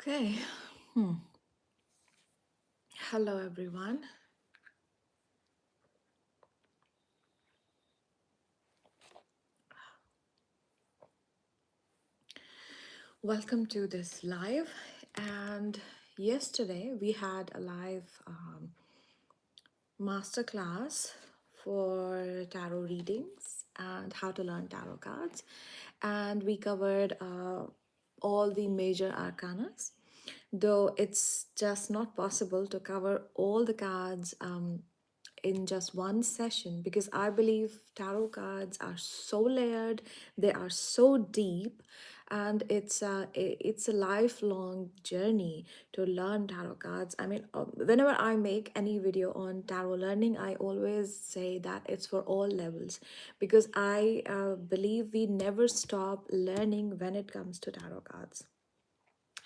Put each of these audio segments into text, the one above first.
Okay. Hmm. Hello, everyone. Welcome to this live. And yesterday we had a live masterclass for tarot readings and how to learn tarot cards. And we covered all the major arcanas, though it's just not possible to cover all the cards in just one session, because I believe tarot cards are so layered, they are so deep, and it's a lifelong journey to learn tarot cards. I mean, whenever I make any video on tarot learning, I always say that it's for all levels, because I believe we never stop learning when it comes to tarot cards.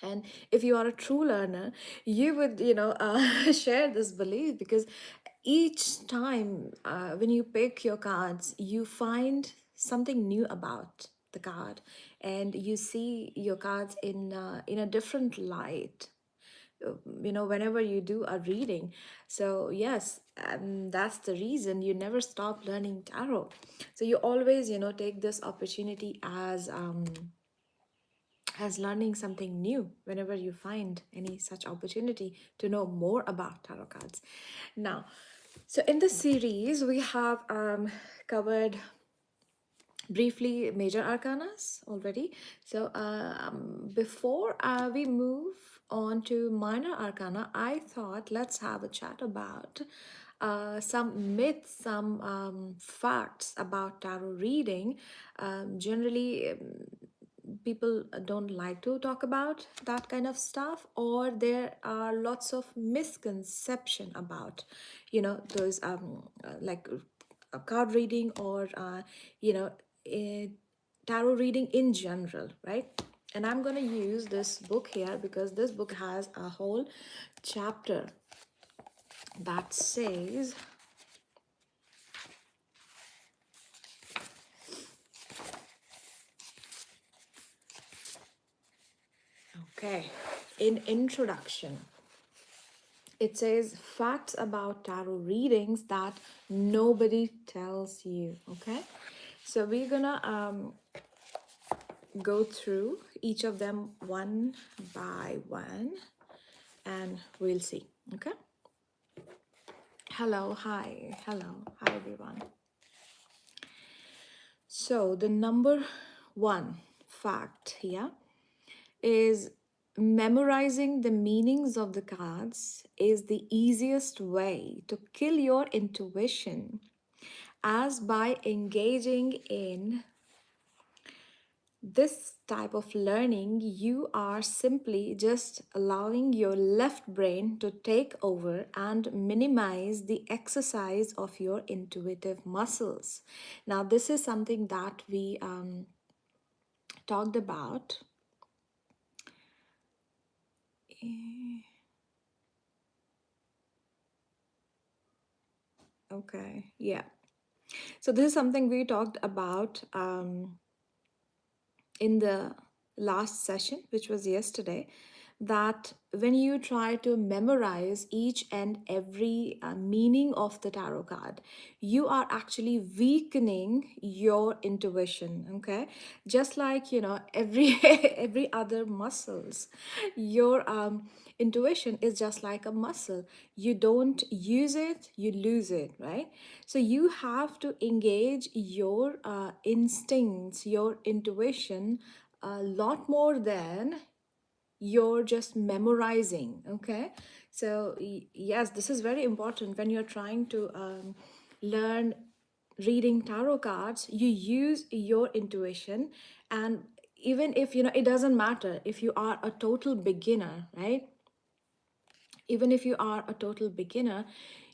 And if you are a true learner, you would share this belief, because each time when you pick your cards, you find something new about the card, and you see your cards in a different light, whenever you do a reading. So yes, that's the reason you never stop learning tarot. So you always take this opportunity as learning something new whenever you find any such opportunity to know more about tarot cards. Now, so in this series, we have covered briefly major arcanas already. So before we move on to minor arcana, I thought let's have a chat about some myths, some facts about tarot reading. Generally, people don't like to talk about that kind of stuff, or there are lots of misconception about those like a card reading, or you know a tarot reading in general, right? And I'm going to use this book here, because this book has a whole chapter that says, okay, in introduction, it says facts about tarot readings that nobody tells you. Okay, so we're gonna go through each of them one by one, and we'll see. Okay. Hello, hi, hello, hi everyone. So the number one fact here is memorizing the meanings of the cards is the easiest way to kill your intuition, as by engaging in this type of learning, you are simply just allowing your left brain to take over and minimize the exercise of your intuitive muscles. Now, this is something that we talked about. Okay, yeah. So, this is something we talked about in the last session, which was yesterday, that when you try to memorize each and every meaning of the tarot card, you are actually weakening your intuition. Okay, just like every every other muscles, your intuition is just like a muscle. You don't use it, you lose it, right? So you have to engage your instincts, your intuition, a lot more than you're just memorizing. Okay, so yes, this is very important. When you're trying to learn reading tarot cards, you use your intuition. And even if it doesn't matter if you are a total beginner, right? Even if you are a total beginner,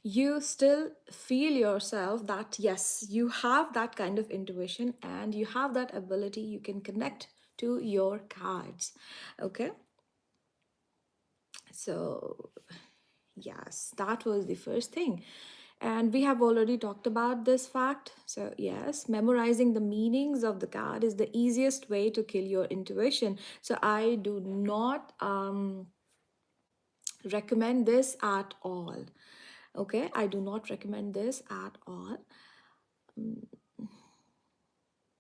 you still feel yourself that yes, you have that kind of intuition, and you have that ability, you can connect to your cards. Okay, so yes, that was the first thing. And we have already talked about this fact. So, yes, memorizing the meanings of the card is the easiest way to kill your intuition. So, I do not recommend this at all. Okay, I do not recommend this at all.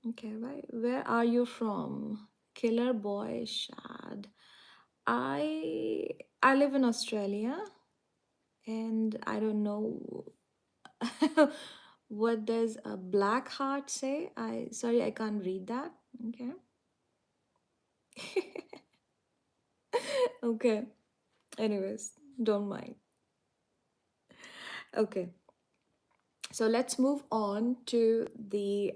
Okay, right. Where are you from? Killer Boy Shad. I I live in Australia and I don't know what does a black heart say? I sorry, I can't read that. Okay. Okay. Anyways, don't mind. Okay. So let's move on to the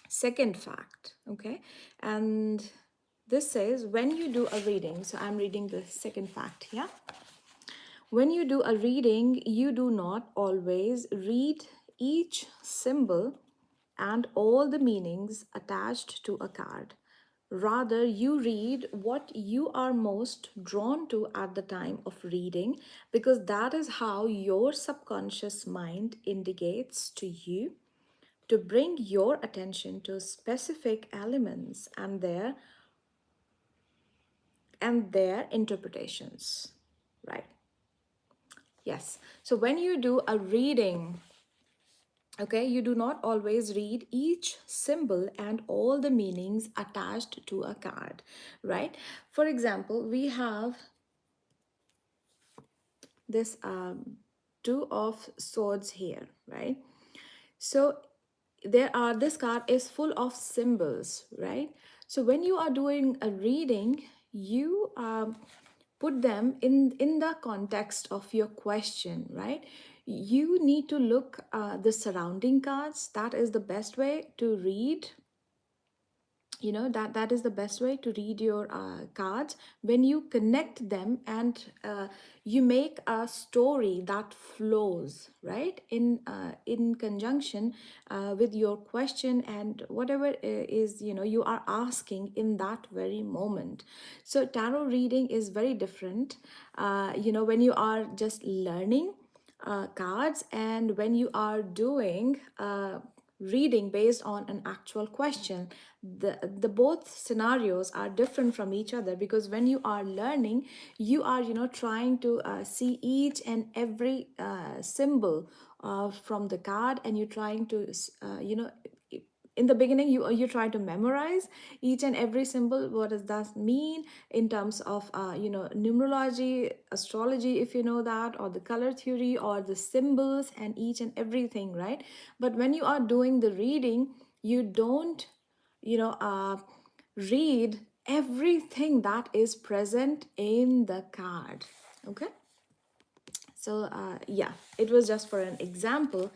second fact. Okay. And this says when you do a reading, so I'm reading the second fact here. When you do a reading, you do not always read each symbol and all the meanings attached to a card. Rather, you read what you are most drawn to at the time of reading because that is how your subconscious mind indicates to you to bring your attention to specific elements and their interpretations, right? Yes. So when you do a reading, okay, you do not always read each symbol and all the meanings attached to a card, right? For example, we have this two of swords here, right? So this card is full of symbols, right? So when you are doing a reading, you put them in the context of your question, right? You need to look the surrounding cards. That is the best way to read, that is the best way to read your cards. When you connect them and you make a story that flows right in conjunction with your question and whatever is you are asking in that very moment. So tarot reading is very different when you are just learning cards and when you are doing reading based on an actual question. The both scenarios are different from each other because when you are learning, you are trying to see each and every symbol from the card, and you're trying to in the beginning you try to memorize each and every symbol. What does that mean in terms of numerology, astrology, if you know that, or the color theory or the symbols and each and everything, right? But when you are doing the reading, you don't you know uh, read everything that is present in the card. Okay, so yeah, it was just for an example.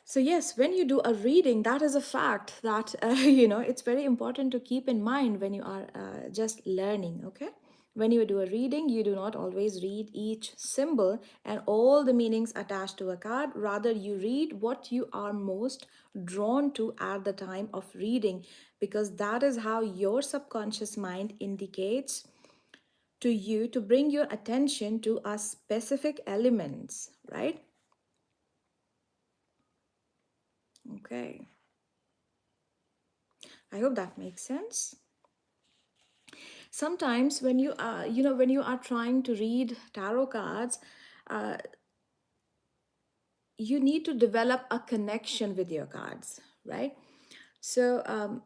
So yes, when you do a reading, that is a fact that it's very important to keep in mind when you are just learning. Okay, when you do a reading, you do not always read each symbol and all the meanings attached to a card. Rather, you read what you are most drawn to at the time of reading, because that is how your subconscious mind indicates to you to bring your attention to a specific elements, right? Okay, I hope that makes sense. Sometimes when you are trying to read tarot cards, uh, you need to develop a connection with your cards, right? So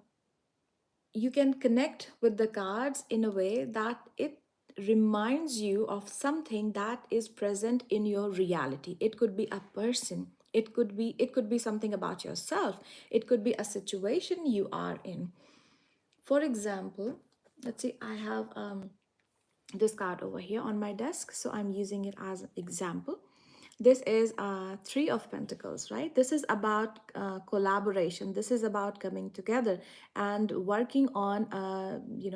you can connect with the cards in a way that it reminds you of something that is present in your reality. It could be a person, it could be something about yourself, it could be a situation you are in. For example, let's see, I have this card over here on my desk, so I'm using it as an example. This is Three of Pentacles, right? This is about collaboration. This is about coming together and working on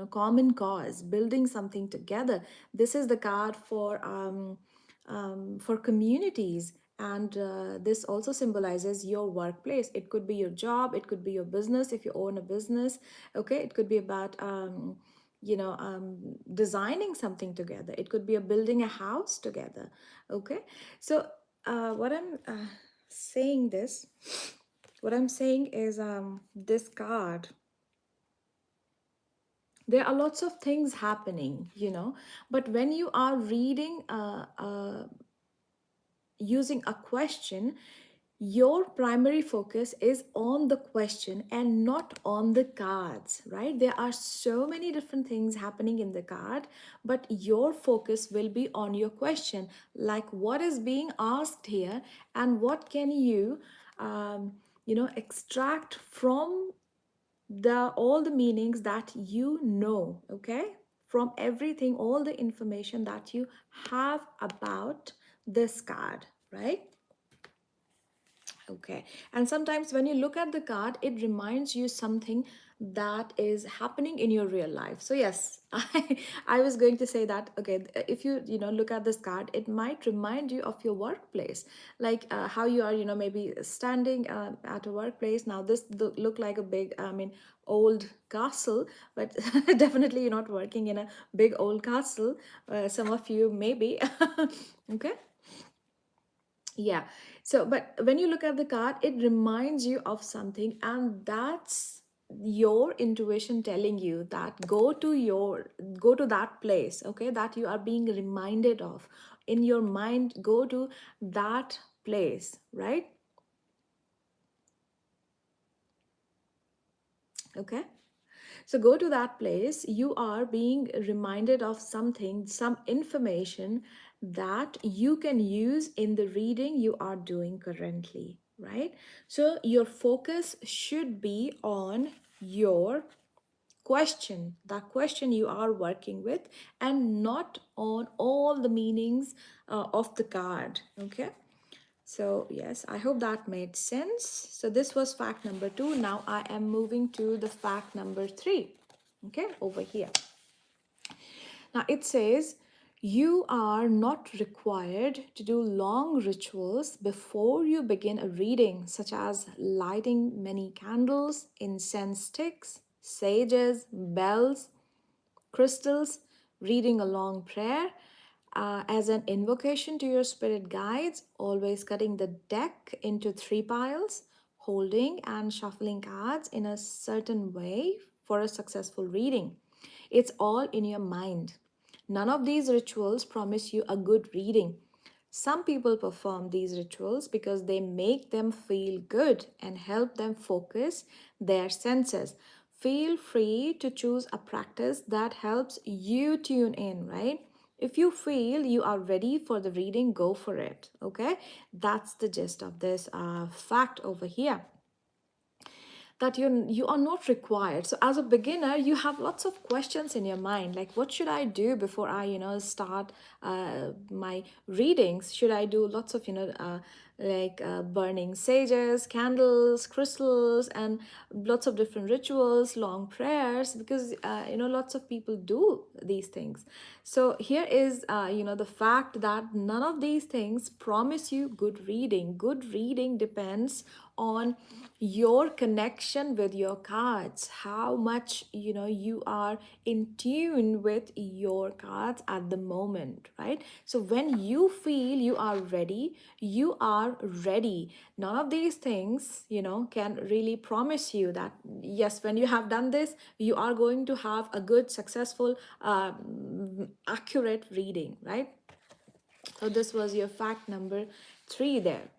common cause, building something together. This is the card for communities, and this also symbolizes your workplace. It could be your job, it could be your business if you own a business. Okay, it could be about designing something together. It could be a building a house together. Okay, so what I'm saying this what I'm saying is, this card, there are lots of things happening, but when you are reading using a question, your primary focus is on the question and not on the cards, right? There are so many different things happening in the card, but your focus will be on your question, like what is being asked here, and what can you extract from the all the meanings that okay, from everything, all the information that you have about this card, right? Okay. And sometimes when you look at the card, it reminds you something that is happening in your real life. So yes, I was going to say that, okay, if you look at this card, it might remind you of your workplace, like how you are, maybe standing at a workplace. Now this look like a big, old castle, but definitely you're not working in a big old castle. Some of you maybe. Okay. Yeah. So, but when you look at the card, it reminds you of something, and that's your intuition telling you that go to that place, okay, that you are being reminded of in your mind. Go to that place, right? Okay. So go to that place. You are being reminded of something, some information that you can use in the reading you are doing currently, right? So your focus should be on your question, that question you are working with, and not on all the meanings of the card, okay? So, yes, I hope that made sense. So, this was fact number 2. Now, I am moving to the fact number 3. Okay, over here. Now, it says you are not required to do long rituals before you begin a reading, such as lighting many candles, incense sticks, sages, bells, crystals, reading a long prayer as an invocation to your spirit guides, always cutting the deck into 3 piles, holding and shuffling cards in a certain way for a successful reading. It's all in your mind. None of these rituals promise you a good reading. Some people perform these rituals because they make them feel good and help them focus their senses. Feel free to choose a practice that helps you tune in, right? If you feel you are ready for the reading, go for it. Okay, that's the gist of this fact over here, that you are not required. So as a beginner, you have lots of questions in your mind, like what should I do before I start my readings? Should I do lots of burning sages, candles, crystals, and lots of different rituals, long prayers? Because lots of people do these things. So here is the fact that none of these things promise you good reading. Good reading depends on your connection with your cards, how much you are in tune with your cards at the moment, right? So when you feel you are ready. None of these things can really promise you that yes, when you have done this, you are going to have a good, successful, accurate reading, right? So this was your fact number 3 there.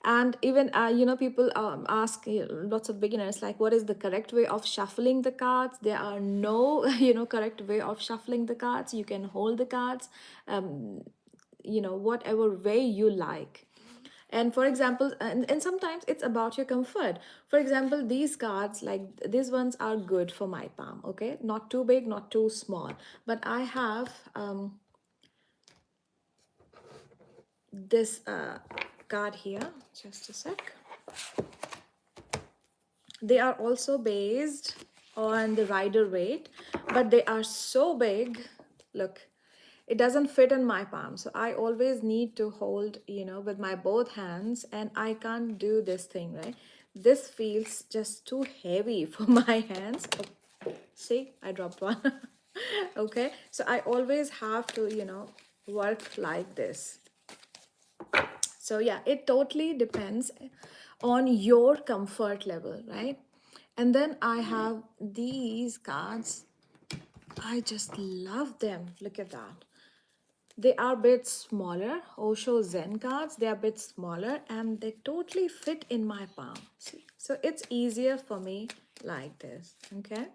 And even people ask lots of beginners, like what is the correct way of shuffling the cards? There are no correct way of shuffling the cards. You can hold the cards whatever way you like. And for example, and sometimes it's about your comfort. For example, these cards, like these ones, are good for my palm, okay, not too big, not too small. But I have this card here, just a sec. They are also based on the rider weight, but they are so big. Look, it doesn't fit in my palm. So I always need to hold, with my both hands, and I can't do this thing, right? This feels just too heavy for my hands. See, I dropped one. Okay, so I always have to, work like this. So yeah, it totally depends on your comfort level, right? And then I have these cards. I just love them. Look at that. They are a bit smaller. Osho Zen cards, they are a bit smaller and they totally fit in my palm. See? So it's easier for me like this. Okay.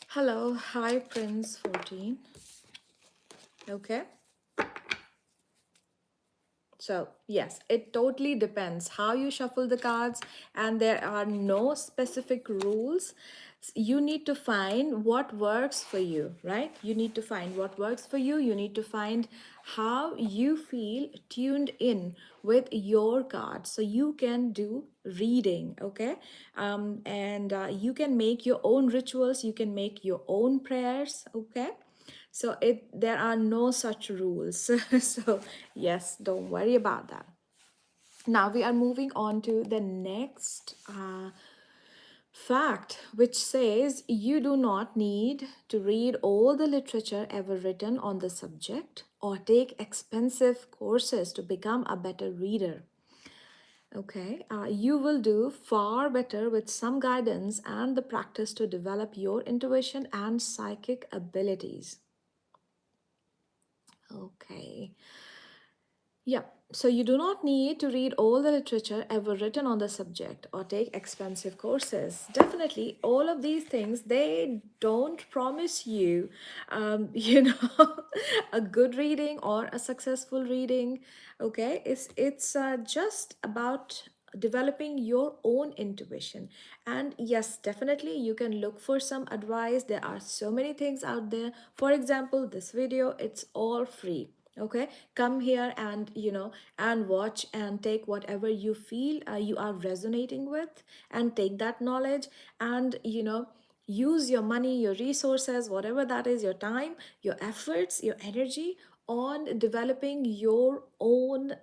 Hello. Hi, Prince 14. Okay. So, yes, it totally depends how you shuffle the cards, and there are no specific rules. You need to find what works for you, right? You need to find what works for you. You need to find how you feel tuned in with your cards so you can do reading, okay? And you can make your own rituals, you can make your own prayers, okay? So there are no such rules. So yes, don't worry about that. Now we are moving on to the next fact, which says you do not need to read all the literature ever written on the subject or take expensive courses to become a better reader. Okay, you will do far better with some guidance and the practice to develop your intuition and psychic abilities. Okay. Yeah, so you do not need to read all the literature ever written on the subject or take expensive courses. Definitely, all of these things, they don't promise you, a good reading or a successful reading. Okay, it's just about developing your own intuition. And yes, definitely you can look for some advice. There are so many things out there. For example, this video, it's all free. Okay, come here and and watch and take whatever you feel you are resonating with, and take that knowledge, and use your money, your resources, whatever that is, your time, your efforts, your energy on developing your own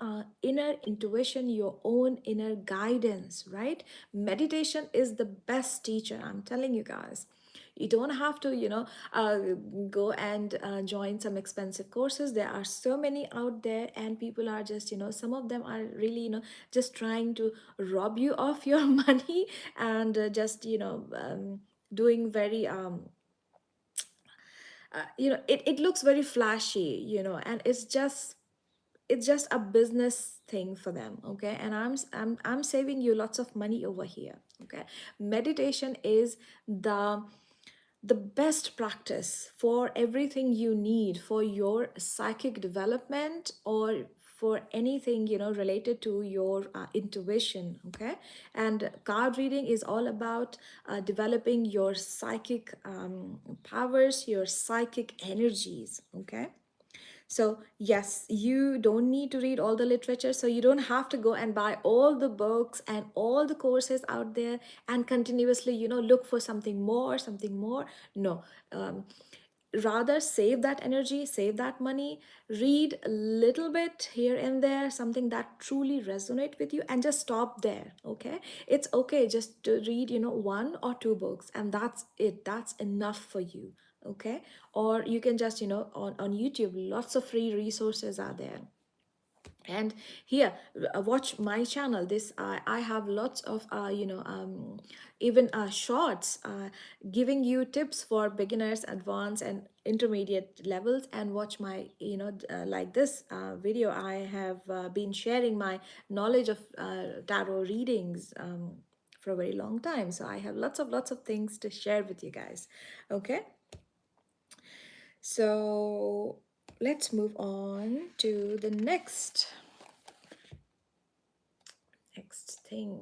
inner intuition, your own inner guidance, right? Meditation is the best teacher, I'm telling you guys. You don't have to uh, go and join some expensive courses. There are so many out there, and people are just some of them are really just trying to rob you of your money, and just doing very it looks very flashy, and it's just a business thing for them. Okay, and I'm saving you lots of money over here. Okay, meditation is the best practice for everything you need for your psychic development, or for anything related to your intuition. Okay, and card reading is all about developing your psychic powers, your psychic energies. Okay, so, yes, you don't need to read all the literature. So, you don't have to go and buy all the books and all the courses out there and continuously, look for something more, something more. No. Rather, save that energy, save that money, read a little bit here and there, something that truly resonate with you, and just stop there. Okay, it's okay just to read one or two books, and that's it, that's enough for you. Okay, or you can just on YouTube, lots of free resources are there. And here, watch my channel. This I have lots of even shorts giving you tips for beginners, advanced and intermediate levels. And watch my like this video, I have been sharing my knowledge of tarot readings for a very long time. So I have lots of things to share with you guys. Okay, so let's move on to the next thing.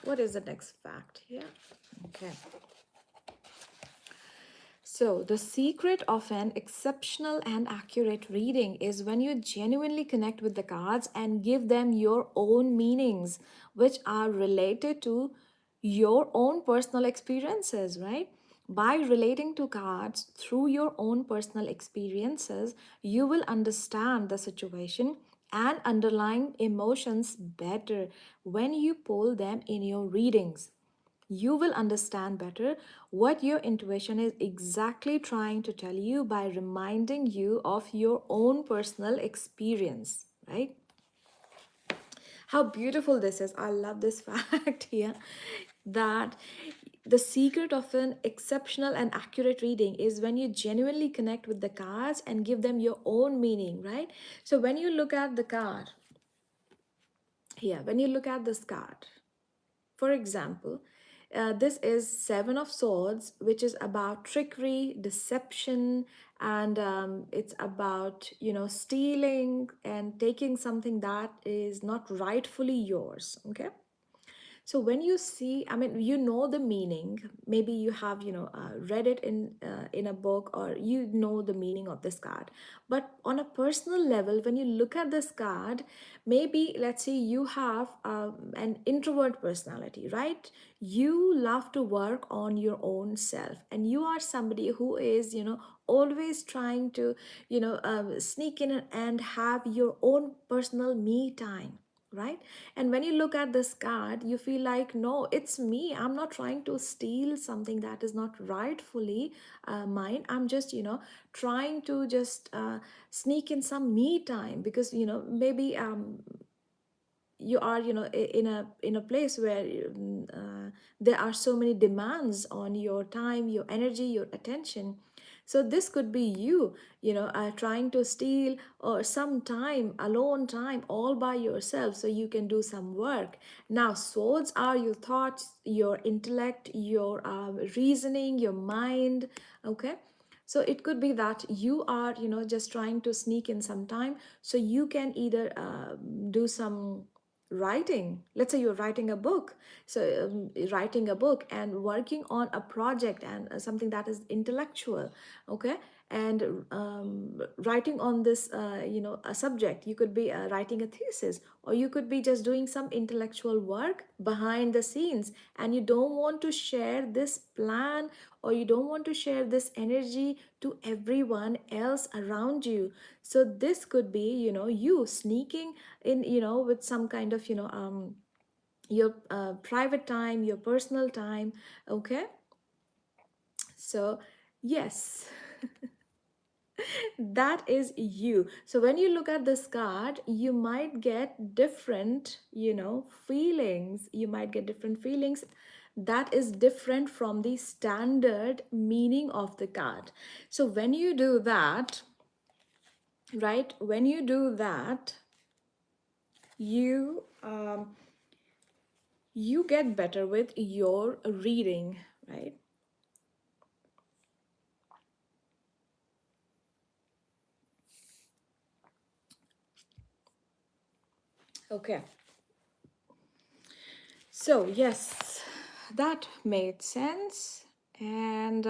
What is the next fact here? Okay. So, the secret of an exceptional and accurate reading is when you genuinely connect with the cards and give them your own meanings, which are related to your own personal experiences, right? By relating to cards through your own personal experiences, you will understand the situation and underlying emotions better when you pull them in your readings. You will understand better what your intuition is exactly trying to tell you by reminding you of your own personal experience, right? How beautiful this is. I love this fact here, that the secret of an exceptional and accurate reading is when you genuinely connect with the cards and give them your own meaning, right? So when you look at the card here, when you look at this card, for example, this is Seven of Swords, which is about trickery, deception, and it's about, stealing and taking something that is not rightfully yours. Okay. So when you see, I mean, you know the meaning. Maybe you have, read it in a book, or you know the meaning of this card. But on a personal level, when you look at this card, maybe let's say you have an introvert personality, right? You love to work on your own self, and you are somebody who is, always trying to, sneak in and have your own personal me time, right? And when you look at this card, you feel like, no, it's me. I'm not trying to steal something that is not rightfully mine. I'm just, trying to just sneak in some me time, because, maybe you are, in a place where there are so many demands on your time, your energy, your attention. So this could be you, trying to steal or some time, alone time, all by yourself, so you can do some work. Now swords are your thoughts, your intellect, your reasoning, your mind. Okay. So it could be that you are, just trying to sneak in some time, so you can either do some writing. Let's say you're writing a book. So writing a book and working on a project, and something that is intellectual. Okay. And writing on this, a subject. You could be writing a thesis, or you could be just doing some intellectual work behind the scenes, and you don't want to share this plan, or you don't want to share this energy to everyone else around you. So this could be, you sneaking in, with some kind of, your private time, your personal time. Okay. So yes, that is you. So when you look at this card, you might get different, feelings. You might get different feelings that is different from the standard meaning of the card. So when you do that, right, when you do that, you you get better with your reading, right? Okay. So yes, that made sense. And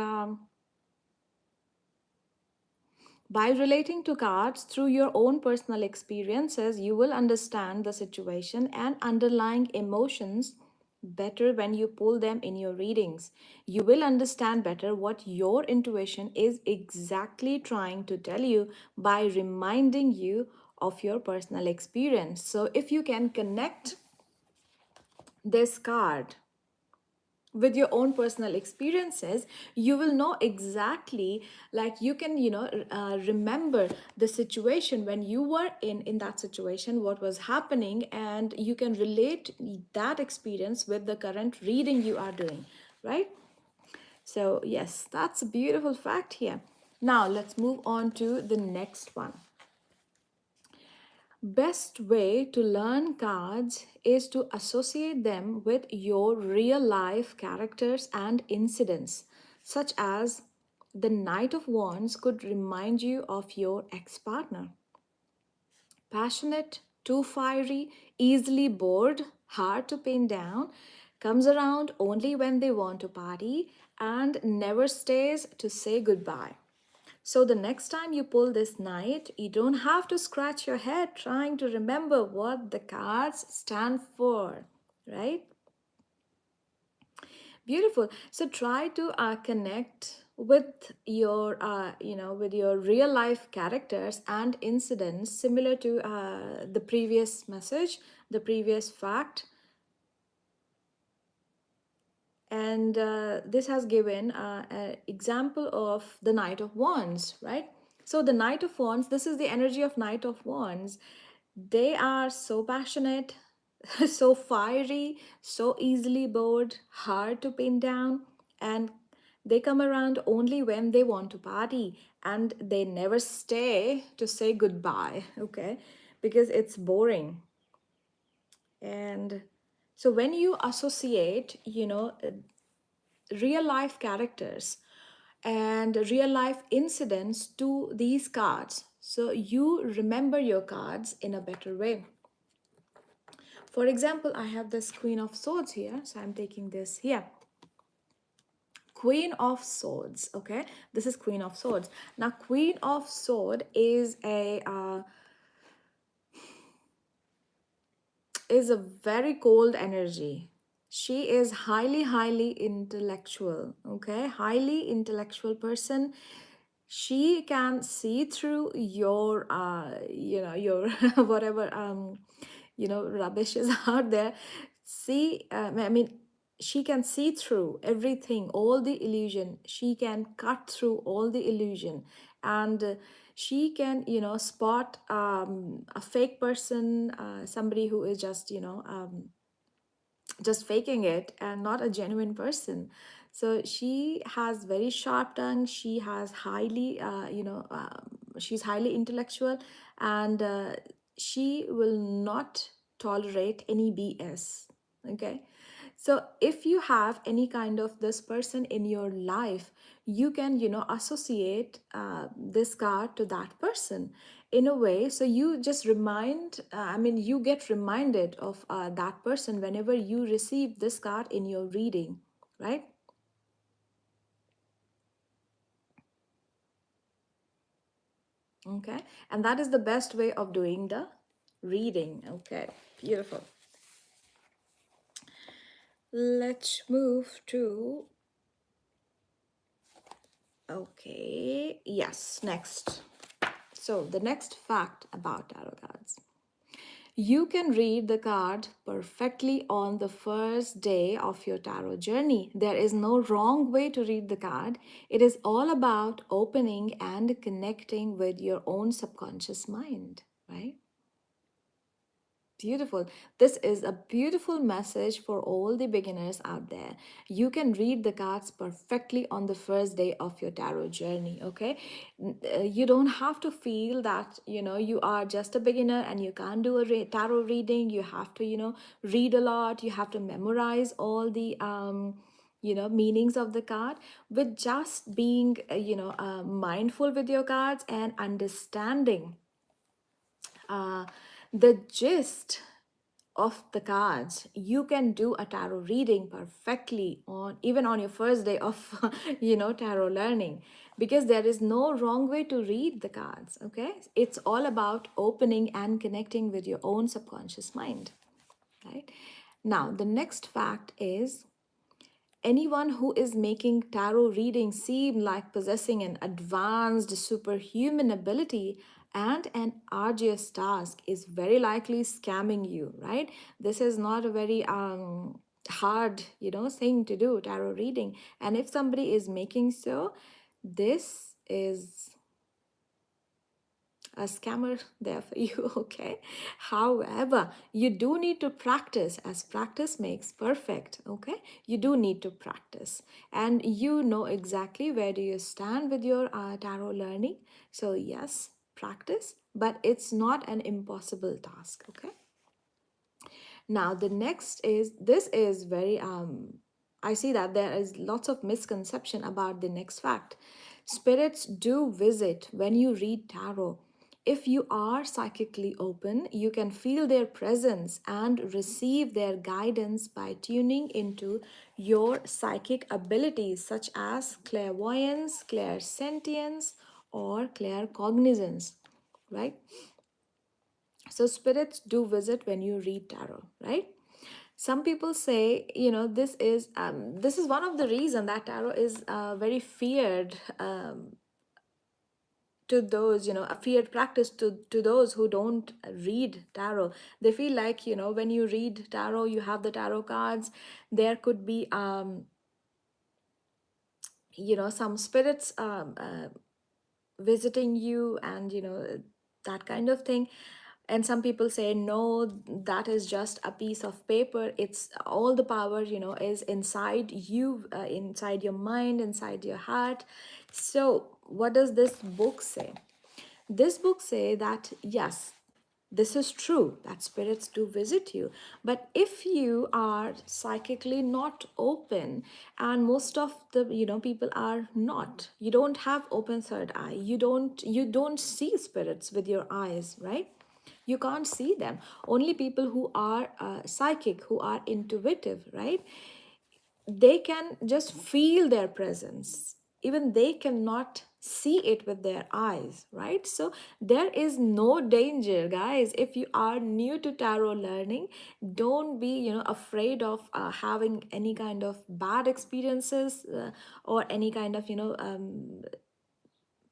by relating to cards through your own personal experiences, you will understand the situation and underlying emotions better when you pull them in your readings. You will understand better what your intuition is exactly trying to tell you by reminding you of your personal experience. So, if you can connect this card with your own personal experiences, you will know exactly, like you can, remember the situation when you were in that situation, what was happening, and you can relate that experience with the current reading you are doing, right? So yes, that's a beautiful fact here. Now let's move on to the next one. Best way to learn cards is to associate them with your real life characters and incidents, such as the Knight of Wands could remind you of your ex partner. Passionate, too fiery, easily bored, hard to pin down, comes around only when they want to party, and never stays to say goodbye. So the next time you pull this knight, you don't have to scratch your head trying to remember what the cards stand for, right? Beautiful. So try to connect with your, with your real life characters and incidents, similar to the previous message, the previous fact. And this has given an example of the Knight of Wands, right? So the Knight of Wands, this is the energy of Knight of Wands. They are so passionate, so fiery, so easily bored, hard to pin down, and they come around only when they want to party, and they never stay to say goodbye, okay? Because it's boring. And so when you associate, real life characters and real life incidents to these cards, so you remember your cards in a better way. For example, I have this Queen of Swords here, so I'm taking this here. Queen of Swords, okay? This is Queen of Swords. Now, Queen of Sword is a very cold energy. She is highly intellectual, okay? Highly intellectual person. She can see through your your whatever rubbish is out there. See, I mean, she can see through everything, all the illusion. She can cut through all the illusion, and she can, spot a fake person, somebody who is just faking it and not a genuine person. So she has very sharp tongue. She has highly she's highly intellectual, and she will not tolerate any BS, okay? So if you have any kind of this person in your life, you can, associate this card to that person in a way. So you just you get reminded of that person whenever you receive this card in your reading, right? Okay. And that is the best way of doing the reading. Okay. Beautiful. Let's move to, okay, yes, next. So the next fact about tarot cards. You can read the card perfectly on the first day of your tarot journey. There is no wrong way to read the card. It is all about opening and connecting with your own subconscious mind, right? Beautiful. This is a beautiful message for all the beginners out there. You can read the cards perfectly on the first day of your tarot journey, okay? You don't have to feel that, you are just a beginner and you can't do a tarot reading. You have to, read a lot. You have to memorize all the meanings of the card. With just being mindful with your cards and understanding uh, the gist of the cards, you can do a tarot reading perfectly on even on your first day of tarot learning, because there is no wrong way to read the cards, okay? It's all about opening and connecting with your own subconscious mind, right? Now the next fact is, anyone who is making tarot readings seem like possessing an advanced superhuman ability and an arduous task is very likely scamming you, right? This is not a very hard, thing to do, tarot reading. And if somebody is making so, this is a scammer there for you, okay? However, you do need to practice, as practice makes perfect, okay? You do need to practice, and you know exactly where do you stand with your tarot learning. So yes, practice, but it's not an impossible task, okay? Now the next is, this is very I see that there is lots of misconception about the next fact. Spirits do visit when you read tarot. If you are psychically open, you can feel their presence and receive their guidance by tuning into your psychic abilities, such as clairvoyance, clairsentience, or claircognizance, right? So spirits do visit when you read tarot, right? Some people say, this is one of the reason that tarot is very feared, to those, a feared practice to those who don't read tarot. They feel like, when you read tarot, you have the tarot cards, there could be some spirits visiting you, and that kind of thing. And some people say no, that is just a piece of paper. It's all the power is inside you, inside your mind, inside your heart. So what does this book say? This book say that yes, this is true that spirits do visit you, but if you are psychically not open, and most of the people are not, you don't have open third eye, you don't see spirits with your eyes, right? You can't see them. Only people who are psychic, who are intuitive, right, they can just feel their presence. Even they cannot see it with their eyes, right? So there is no danger, guys. If you are new to tarot learning, don't be afraid of having any kind of bad experiences, or any kind of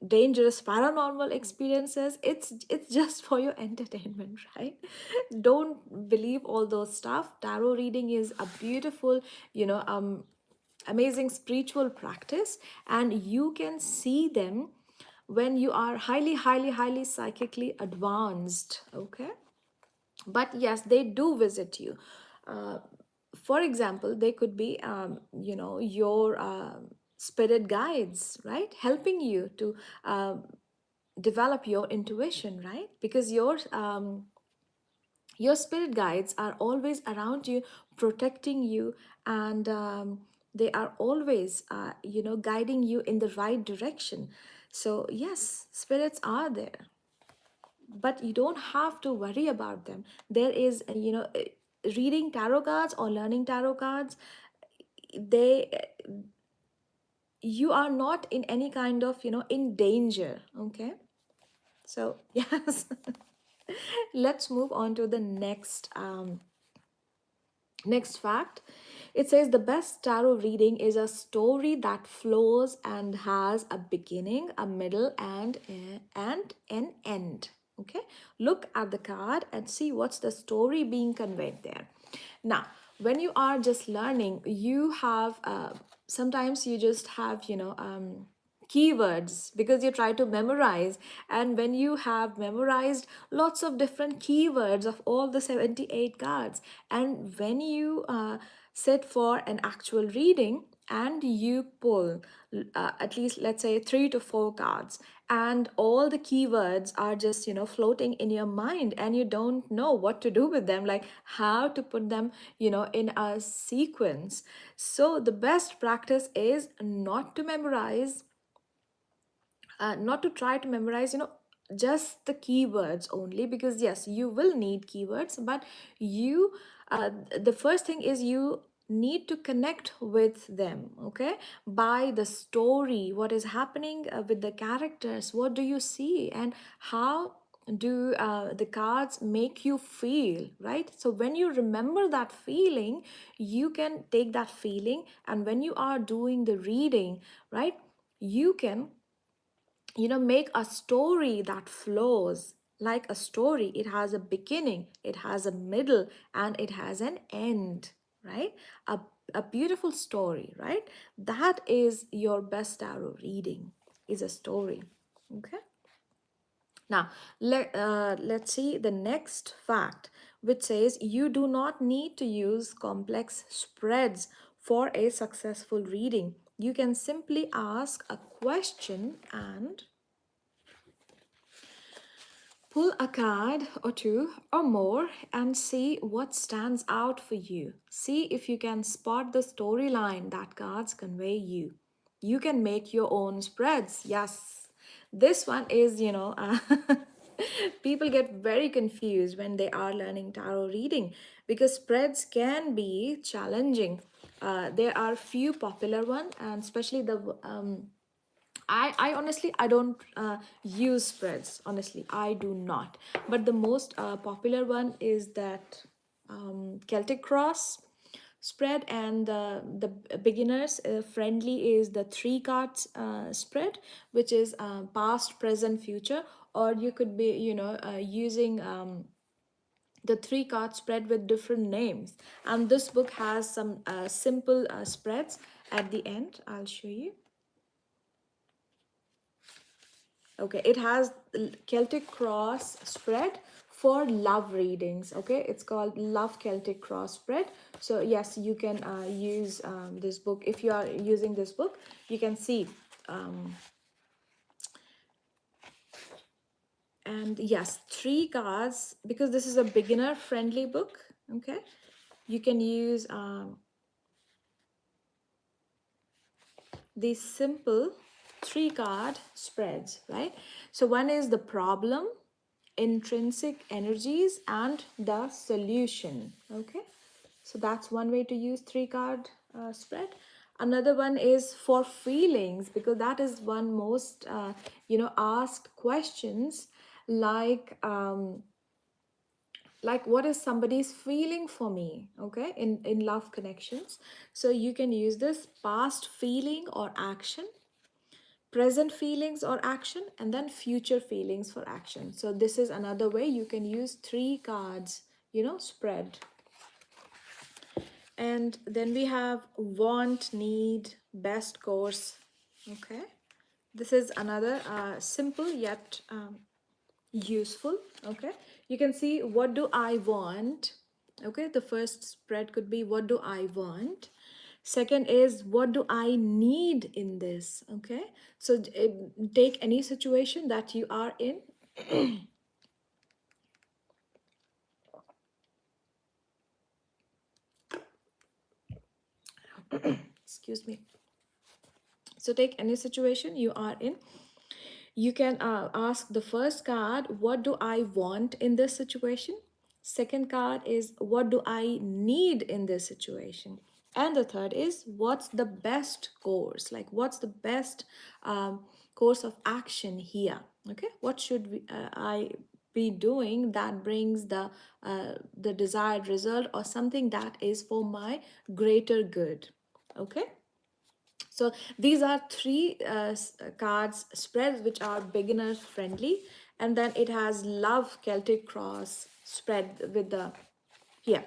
dangerous paranormal experiences. It's just for your entertainment, right? Don't believe all those stuff. Tarot reading is a beautiful, amazing spiritual practice, and you can see them when you are highly, highly, highly psychically advanced, okay? But yes, they do visit you. uh, for example, they could be your spirit guides, right, helping you to develop your intuition, right? Because your spirit guides are always around you, protecting you, and they are always guiding you in the right direction. So yes, spirits are there, but you don't have to worry about them. There is reading tarot cards or learning tarot cards, they you are not in any kind of in danger, okay? So yes. Let's move on to the next fact. It says the best tarot reading is a story that flows and has a beginning, a middle, and an end. Okay, look at the card and see what's the story being conveyed there. Now, when you are just learning, you have sometimes you just have keywords because you try to memorize, and when you have memorized lots of different keywords of all the 78 cards, and when you sit for an actual reading and you pull at least, let's say, 3 to 4 cards, and all the keywords are just floating in your mind, and you don't know what to do with them, like how to put them in a sequence. So the best practice is not to try to memorize just the keywords only, because yes, you will need keywords, but you the first thing is you need to connect with them, okay, by the story, what is happening with the characters, what do you see, and how do the cards make you feel, right? So when you remember that feeling, you can take that feeling, and when you are doing the reading, right, you can make a story that flows like a story. It has a beginning, it has a middle, and it has an end, right? A beautiful story, right? That is your best tarot reading, is a story, okay? Now, let's see the next fact, which says you do not need to use complex spreads for a successful reading. You can simply ask a question and pull a card or two or more and see what stands out for you. See if you can spot the storyline that cards convey you. You can make your own spreads. Yes, this one is, people get very confused when they are learning tarot reading because spreads can be challenging. There are few popular ones, and especially I honestly I don't use spreads. Honestly, I do not. But the most popular one is that Celtic Cross spread, and the beginners friendly is the 3 cards spread, which is past, present, future. Or you could be using the 3 card spread with different names. And this book has some simple spreads at the end. I'll show you. Okay, it has Celtic Cross spread for love readings. Okay, it's called Love Celtic Cross spread. So yes, you can use this book. If you are using this book, you can see. And yes, 3 cards, because this is a beginner friendly book. Okay, you can use these simple 3 card spreads, right? So one is the problem, intrinsic energies, and the solution. Okay, so that's one way to use 3 card spread. Another one is for feelings, because that is one most asked questions, like what is somebody's feeling for me, okay, in love connections. So you can use this past feeling or action, present feelings or action, and then future feelings for action. So this is another way you can use 3 cards, spread. And then we have want, need, best course. Okay, this is another simple yet useful. Okay, you can see what do I want. Okay, the first spread could be what do I want. Second is what do I need in this. Okay, so take any situation that you are in. Excuse me. So take any situation you are in. You can ask the first card, what do I want in this situation? Second card is, what do I need in this situation? And the third is, what's the best course? Like, what's the best course of action here? Okay, what should I be doing that brings the desired result, or something that is for my greater good? Okay, so these are 3 cards spreads which are beginner friendly, and then it has love Celtic cross spread with the here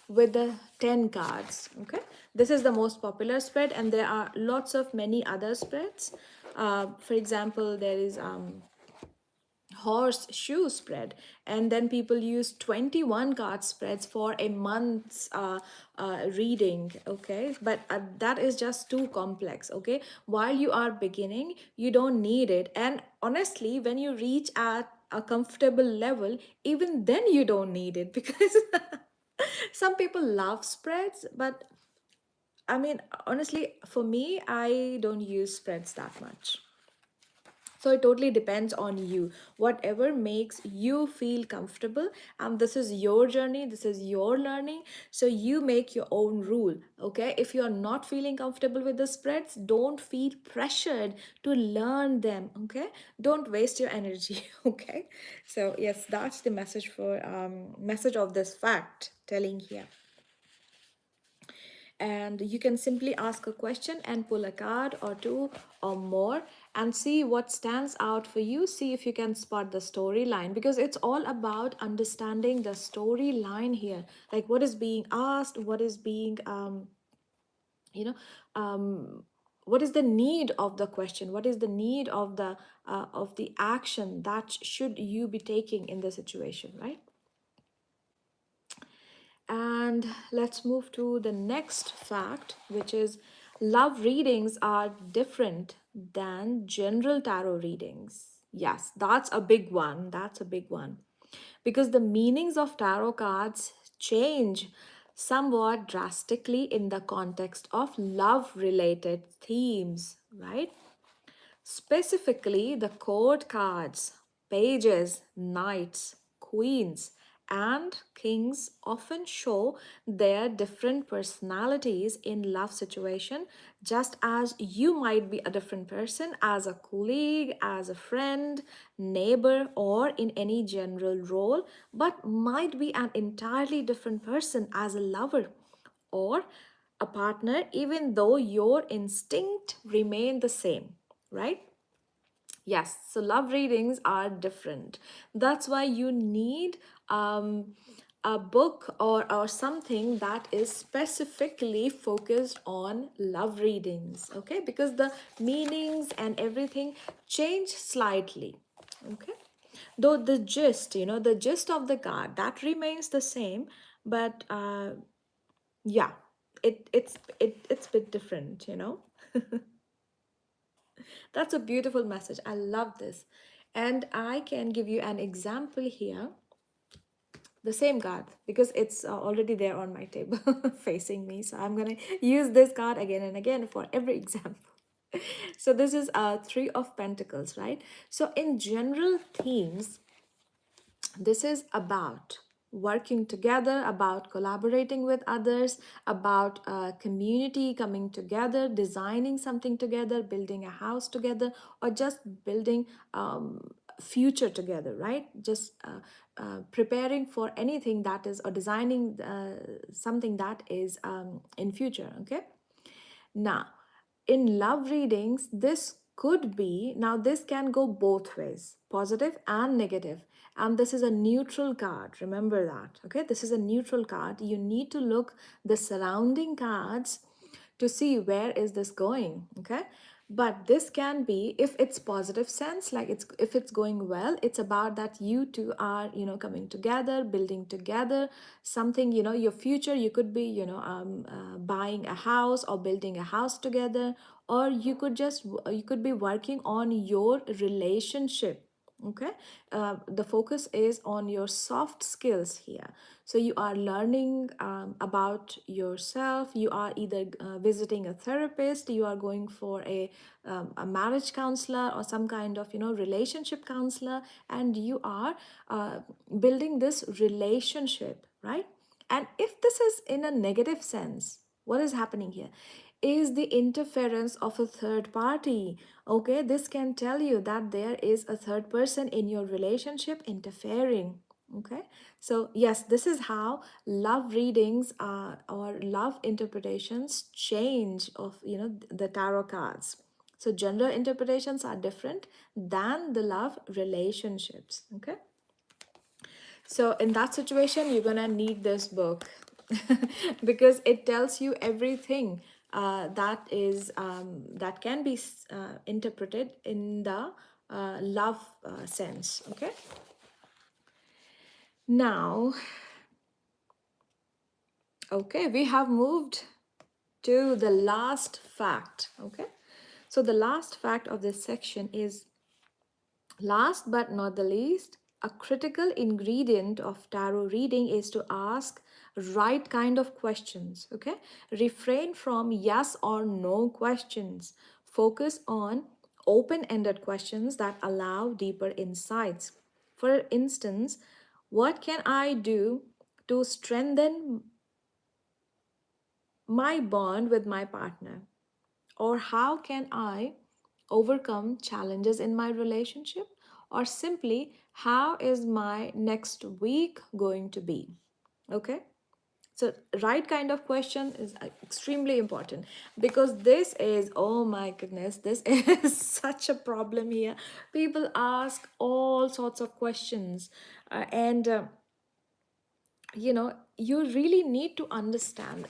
with the 10 cards. Okay, this is the most popular spread, and there are lots of many other spreads. For example, there is horseshoe spread, and then people use 21 card spreads for a month's reading. Okay, but that is just too complex. Okay, while you are beginning, you don't need it, and honestly, when you reach at a comfortable level, even then you don't need it, because some people love spreads, but I mean, honestly, for me, I don't use spreads that much. So it totally depends on you, whatever makes you feel comfortable. And this is your journey, this is your learning. So you make your own rule. Okay, if you are not feeling comfortable with the spreads, don't feel pressured to learn them. Okay, don't waste your energy. Okay, so yes, that's the message of this fact telling here. And you can simply ask a question and pull a card or two or more and see what stands out for you. See if you can spot the storyline, because it's all about understanding the storyline here, like what is being asked, what is being you know what is the need of the question, what is the need of the action that should you be taking in the situation, right? And let's move to the next fact, which is love readings are different than general tarot readings. Yes, that's a big one. That's a big one. Because the meanings of tarot cards change somewhat drastically in the context of love related themes, right? Specifically, the court cards, pages, knights, queens, and kings often show their different personalities in love situation, just as you might be a different person as a colleague, as a friend, neighbor, or in any general role, but might be an entirely different person as a lover or a partner, even though your instinct remain the same, right? Yes, so love readings are different. That's why you need a book or something that is specifically focused on love readings, okay? Because the meanings and everything change slightly, okay? Though the gist, the gist of the card, that remains the same, but yeah, it's a bit different. That's a beautiful message. I love this. And I can give you an example here, the same card, because it's already there on my table facing me. So I'm going to use this card again and again for every example. So this is Three of Pentacles, right? So in general themes, this is about working together, about collaborating with others, about community coming together, designing something together, building a house together, or just building future together, right? Just preparing for anything that is, or designing something that is in future, okay? Now, in love readings, this could be, now this can go both ways, positive and negative. And this is a neutral card. Remember that, okay? This is a neutral card. You need to look the surrounding cards to see where is this going, okay? But this can be, if it's positive sense, like it's, if it's going well, it's about that you two are, coming together, building together something, your future. You could be, buying a house or building a house together, or you could be working on your relationship, okay? The focus is on your soft skills here. So you are learning about yourself. You are either visiting a therapist, you are going for a marriage counselor or some kind of relationship counselor, and you are building this relationship, right? And if this is in a negative sense, what is happening here is the interference of a third party. Okay, this can tell you that there is a third person in your relationship interfering. Okay, so yes, this is how love readings or love interpretations change of the tarot cards. So gender interpretations are different than the love relationships. Okay, so in that situation, you're gonna need this book because it tells you everything that can be interpreted in the love sense. Okay. Now, okay, we have moved to the last fact. Okay, so the last fact of this section is, last but not the least, a critical ingredient of tarot reading is to ask right kind of questions, okay? Refrain from yes or no questions. Focus on open-ended questions that allow deeper insights. For instance, what can I do to strengthen my bond with my partner? Or how can I overcome challenges in my relationship? Or simply, how is my next week going to be? Okay. So, right kind of question is extremely important, because this is, oh my goodness, this is such a problem here. People ask all sorts of questions, and you really need to understand,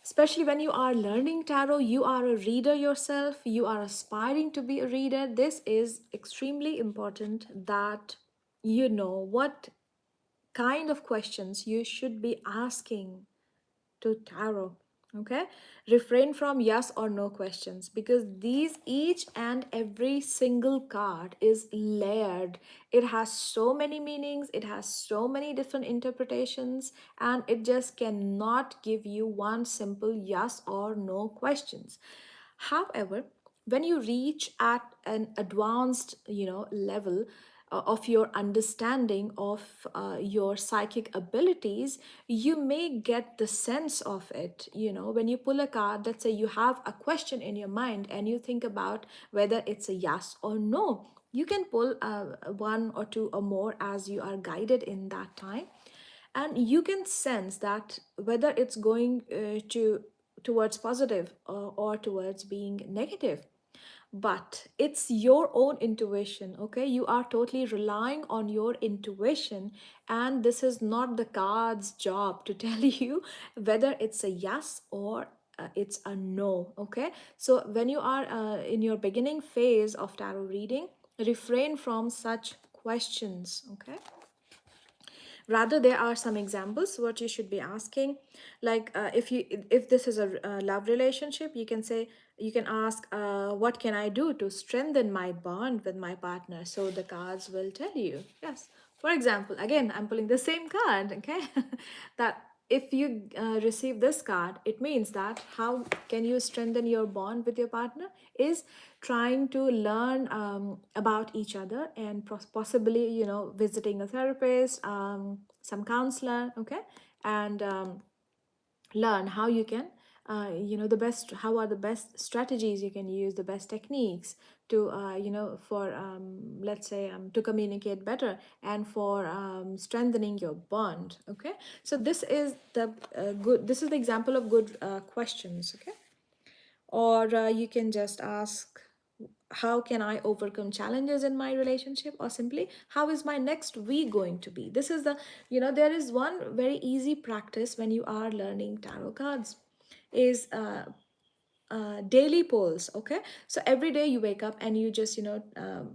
especially when you are learning tarot, you are a reader yourself, you are aspiring to be a reader. This is extremely important that you know what kind of questions you should be asking to tarot. Okay, refrain from yes or no questions, because these, each and every single card is layered. It has so many meanings, it has so many different interpretations, and it just cannot give you one simple yes or no questions. However, when you reach at an advanced level of your understanding of your psychic abilities, you may get the sense of it. When you pull a card, let's say you have a question in your mind and you think about whether it's a yes or no, you can pull one or two or more as you are guided in that time, and you can sense that whether it's going to towards positive or towards being negative. but it's your own intuition. Okay, you are totally relying on your intuition, and this is not the card's job to tell you whether it's a yes or it's a no. Okay, so when you are in your beginning phase of tarot reading, refrain from such questions. Okay, rather there are some examples what you should be asking, like if this is a love relationship, you can say, you can ask, what can I do to strengthen my bond with my partner? So the cards will tell you. Yes, for example, again I'm pulling the same card. Okay, that if you receive this card, it means that how can you strengthen your bond with your partner is trying to learn about each other, and possibly, you know, visiting a therapist, some counselor. Okay, and learn how you can, you know, the best, how are the best strategies you can use, the best techniques to, you know, for, let's say, to communicate better, and for strengthening your bond. Okay, so this is the good, this is the example of good questions. Okay, or you can just ask, how can I overcome challenges in my relationship, or simply, how is my next week going to be? This is the, you know, there is one very easy practice when you are learning tarot cards, is daily polls. Okay, so every day you wake up and you just, you know,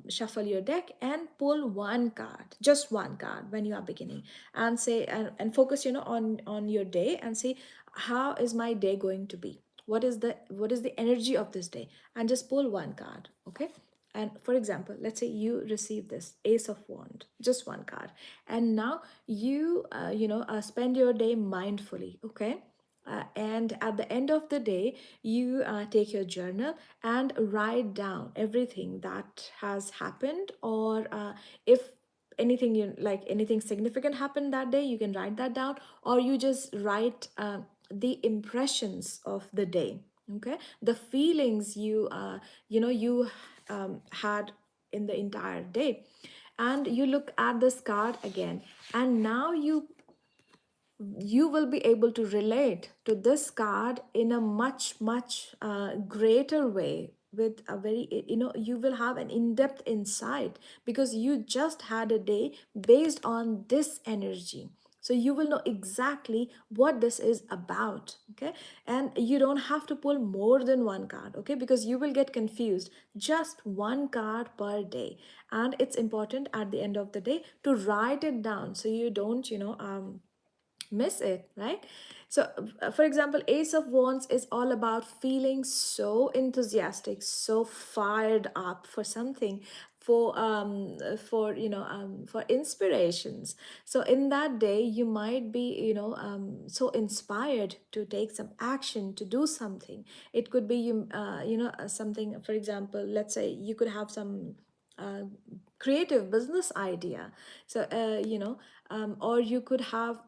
shuffle your deck and pull one card, just one card when you are beginning, and say, and focus, you know, on your day, and see how is my day going to be, what is the energy of this day, and just pull one card. Okay, and for example, let's say you receive this ace of wand, just one card, and now you, you know, spend your day mindfully. Okay, and at the end of the day, you take your journal and write down everything that has happened, or if anything, you like, anything significant happened that day, you can write that down, or you just write the impressions of the day. Okay, the feelings you, you know, you had in the entire day, and you look at this card again, and now you will be able to relate to this card in a much greater way, with a very, you know, you will have an in-depth insight, because you just had a day based on this energy, so you will know exactly what this is about. Okay, and you don't have to pull more than one card. Okay, because you will get confused, just one card per day, and it's important at the end of the day to write it down, so you don't, you know, miss it, right? So for example, ace of wands is all about feeling so enthusiastic, so fired up for something, for, you know, for inspirations. So in that day you might be, you know, so inspired to take some action, to do something. It could be you, you know, something, for example, let's say you could have some uh, creative business idea. So you know, or you could have,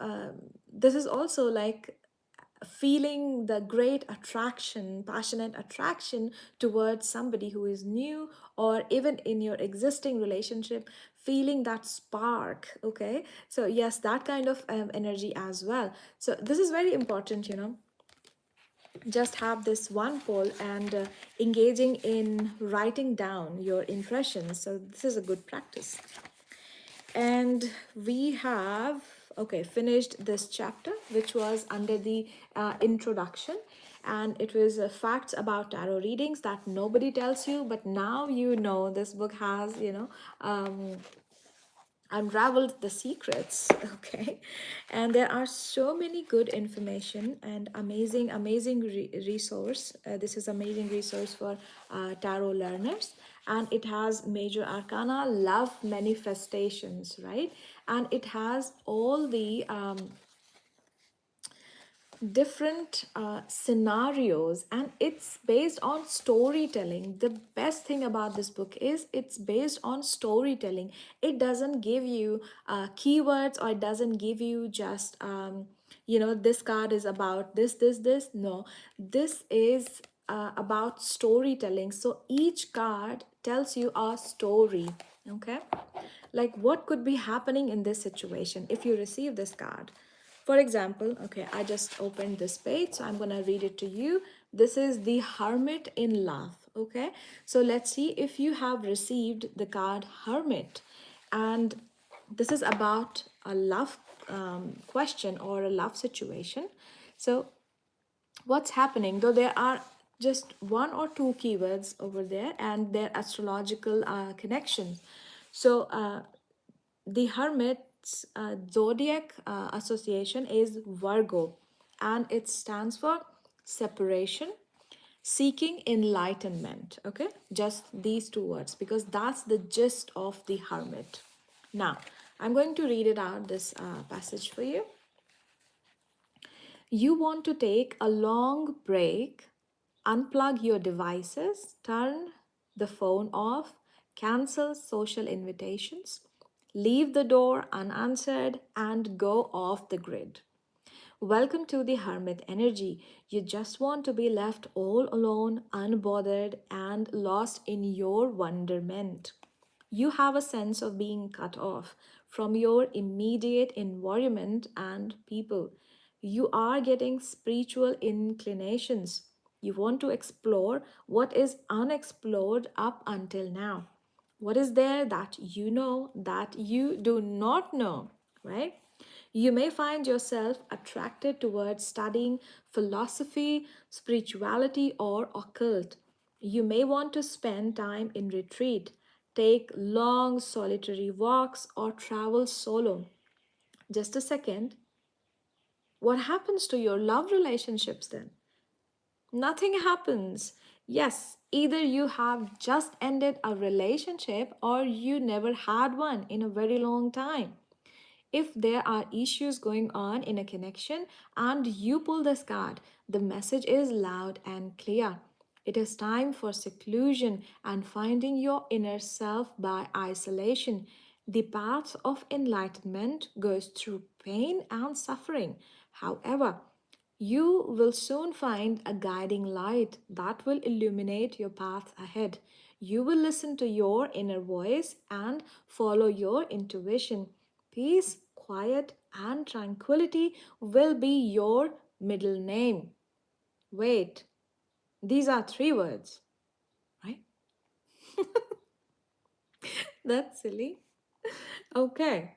this is also like feeling the great attraction, passionate attraction towards somebody who is new, or even in your existing relationship, feeling that spark. Okay, so yes, that kind of energy as well. So this is very important, you know, just have this one poll, and engaging in writing down your impressions. So this is a good practice. And we have, okay, finished this chapter, which was under the introduction, and it was facts about tarot readings that nobody tells you, but now you know this book has, you know, unraveled the secrets. Okay, and there are so many good information and amazing resource. This is amazing resource for tarot learners, and it has major arcana, love manifestations, right? And it has all the different scenarios, and it's based on storytelling. The best thing about this book is it's based on storytelling. It doesn't give you keywords, or it doesn't give you just, you know, this card is about this. No, this is about storytelling. So each card tells you a story. Okay, like what could be happening in this situation if you receive this card. For example, okay, I just opened this page, so I'm gonna read it to you. This is the Hermit in love. Okay, so let's see if you have received the card Hermit, and this is about a love question or a love situation. So what's happening, though there are just one or two keywords over there and their astrological connections. So the hermit's zodiac association is Virgo, and it stands for separation, seeking enlightenment. Okay, just these two words, because that's the gist of the hermit. Now I'm going to read it out, this passage for you. You want to take a long break, unplug your devices, turn the phone off, cancel social invitations, leave the door unanswered, and go off the grid. Welcome to the hermit energy. You just want to be left all alone, unbothered, and lost in your wonderment. You have a sense of being cut off from your immediate environment and people. You are getting spiritual inclinations. You want to explore what is unexplored up until now. What is there that you know that you do not know, right? You may find yourself attracted towards studying philosophy, spirituality, or occult. You may want to spend time in retreat, take long solitary walks, or travel solo. Just a second. What happens to your love relationships then? Nothing happens. Yes, either you have just ended a relationship or you never had one in a very long time. If there are issues going on in a connection and you pull this card, the message is loud and clear. It is time for seclusion and finding your inner self by isolation. The path of enlightenment goes through pain and suffering. However, you will soon find a guiding light that will illuminate your path ahead. You will listen to your inner voice and follow your intuition. Peace, quiet, and tranquility will be your middle name. Wait, these are three words, right? That's silly. Okay,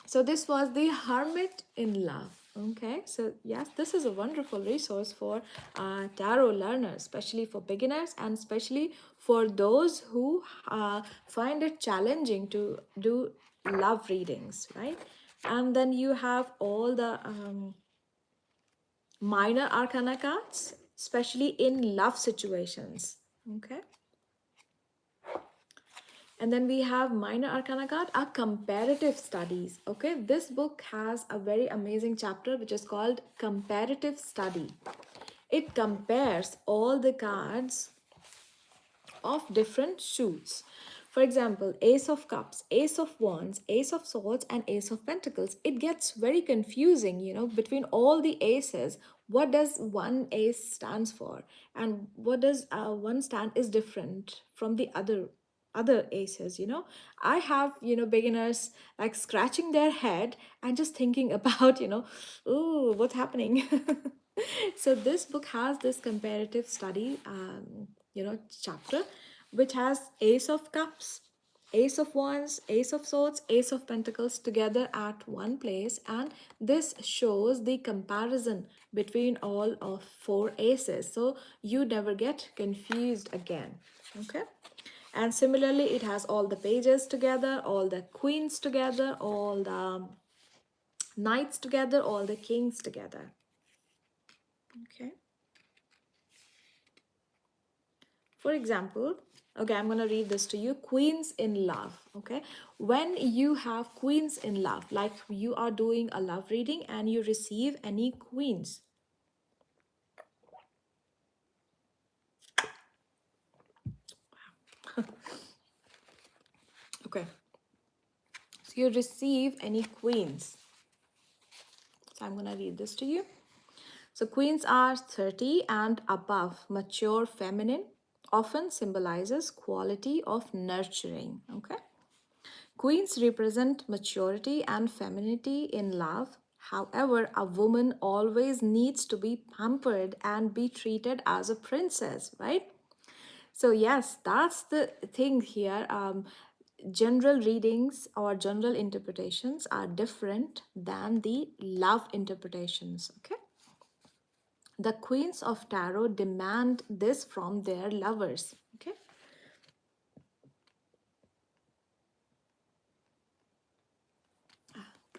so this was the Hermit in Love. Okay, so yes, this is a wonderful resource for tarot learners, especially for beginners and especially for those who find it challenging to do love readings, right? And then you have all the minor arcana cards, especially in love situations. Okay. And then we have minor arcana card, are comparative studies. Okay, this book has a very amazing chapter which is called comparative study. It compares all the cards of different suits. For example, Ace of Cups, Ace of Wands, Ace of Swords, and Ace of Pentacles. It gets very confusing, between all the aces. What does one ace stands for, and what does one stand is different from the other aces. I have beginners like scratching their head and just thinking about oh, what's happening. So this book has this comparative study chapter, which has Ace of Cups, Ace of Wands, Ace of Swords, Ace of Pentacles together at one place, and this shows the comparison between all of four aces, so you never get confused again. Okay, and similarly it has all the pages together, all the queens together, all the knights together, all the kings together. Okay. For example, okay, I'm going to read this to you. Queens in love. Okay. When you have queens in love, like you are doing a love reading and you receive any queens. Okay. So you receive any queens. So I'm going to read this to you. So queens are 30 and above, mature feminine, often symbolizes quality of nurturing. Okay. Queens represent maturity and femininity in love, However, a woman always needs to be pampered and be treated as a princess, right? So, yes, that's the thing here. General readings or general interpretations are different than the love interpretations, okay? The queens of tarot demand this from their lovers, okay?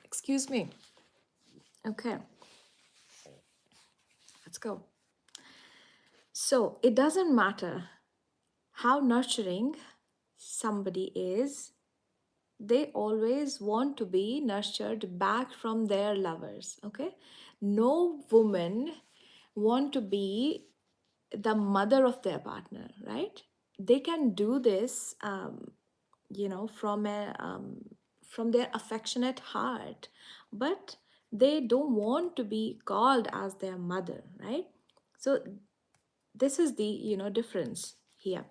Excuse me. Okay, let's go. So, it doesn't matter how nurturing somebody is, they always want to be nurtured back from their lovers, okay? No woman want to be the mother of their partner, right? They can do this, from from their affectionate heart, but they don't want to be called as their mother, right? So this is the difference here.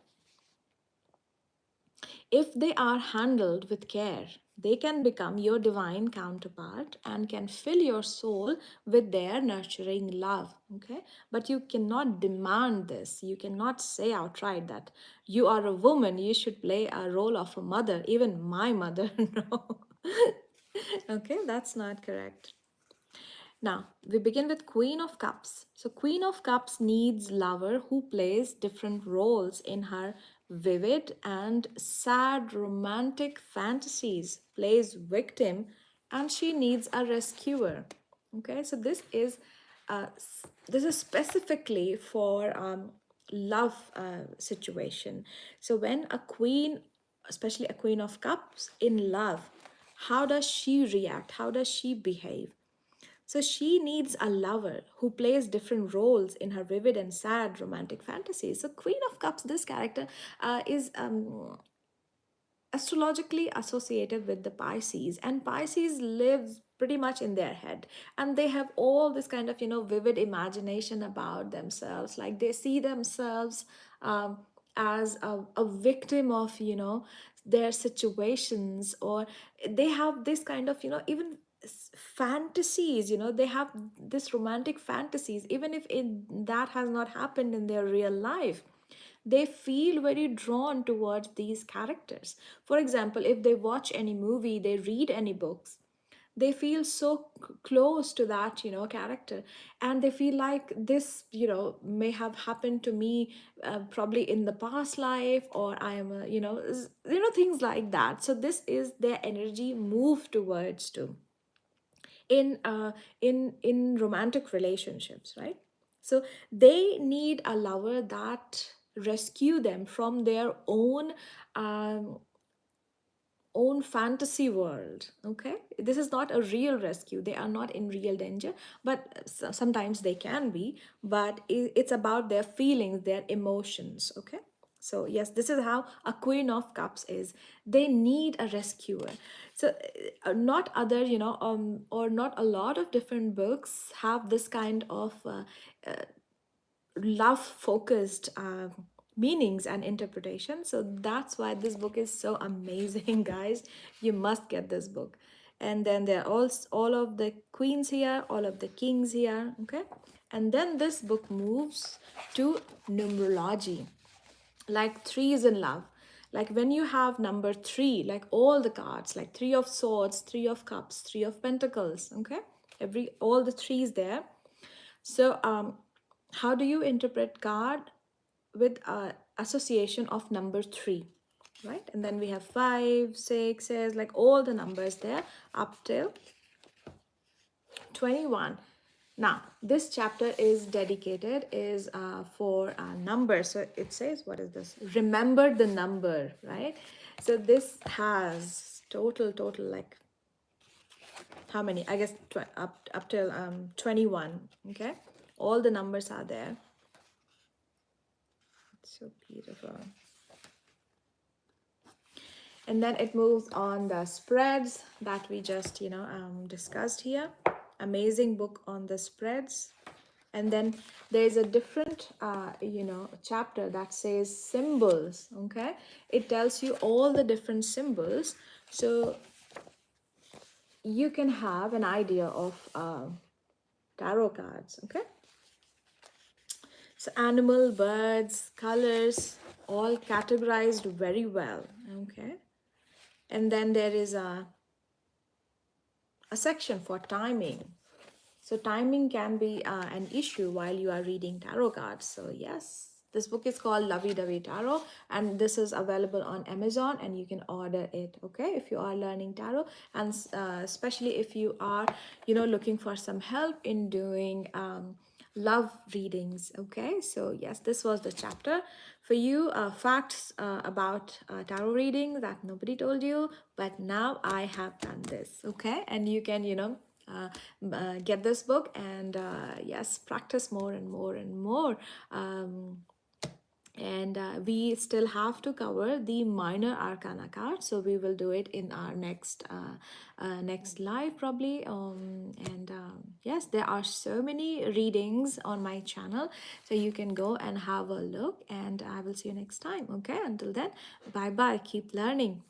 If they are handled with care, they can become your divine counterpart and can fill your soul with their nurturing love. Okay? But you cannot demand this. You cannot say outright that you are a woman, you should play a role of a mother, even my mother. No. Okay, that's not correct. Now, we begin with Queen of Cups. So, Queen of Cups needs lover who plays different roles in her vivid and sad romantic fantasies, plays victim, and she needs a rescuer. Okay, so this is specifically for love situation. So, when a queen, especially a Queen of Cups, in love, how does she react? How does she behave? So she needs a lover who plays different roles in her vivid and sad romantic fantasies. So Queen of Cups, this character is astrologically associated with the Pisces, and Pisces lives pretty much in their head, and they have all this kind of vivid imagination about themselves, like they see themselves as a victim of their situations, or they have this kind of even fantasies, they have this romantic fantasies even if that has not happened in their real life. They feel very drawn towards these characters. For example, if they watch any movie, they read any books, they feel so close to that character, and they feel like this may have happened to me, probably in the past life, or I am a things like that. So this is their energy move towards to in romantic relationships, right? So they need a lover that rescue them from their um, own fantasy world. Okay, this is not a real rescue, they are not in real danger, but sometimes they can be, but it's about their feelings, their emotions. Okay, so yes, this is how a Queen of Cups is. They need a rescuer. So not other or not a lot of different books have this kind of love focused meanings and interpretation. So that's why this book is so amazing. Guys, you must get this book. And then there are all of the queens here, all of the kings here. Okay, and then this book moves to numerology, like threes in love. Like when you have number three, like all the cards, like Three of Swords, Three of Cups, Three of Pentacles. Okay, all the threes there. So how do you interpret card with association of number three, right? And then we have five, sixes, like all the numbers there up till 21. Now this chapter is dedicated is for numbers. So it says, what is this? Remember the number, right? So this has total like how many? I guess up till 21. Okay, all the numbers are there. It's so beautiful. And then it moves on the spreads that we just discussed here. Amazing book on the spreads. And then there's a different chapter that says symbols. Okay, it tells you all the different symbols. So you can have an idea of tarot cards. Okay, so animal, birds, colors, all categorized very well. Okay, and then there is a section for timing. So timing can be an issue while you are reading tarot cards. So yes, this book is called Lovey Dovey Tarot, and this is available on Amazon, and you can order it. Okay, if you are learning tarot, and especially if you are, looking for some help in doing love readings. Okay, so yes, this was the chapter for you. Facts about tarot reading that nobody told you, but now I have done this. Okay, and you can, get this book and yes, practice more and more and more. And we still have to cover the minor arcana card, so we will do it in our next live probably. And yes, there are so many readings on my channel, so you can go and have a look, and I will see you next time. Okay, until then, bye bye, keep learning.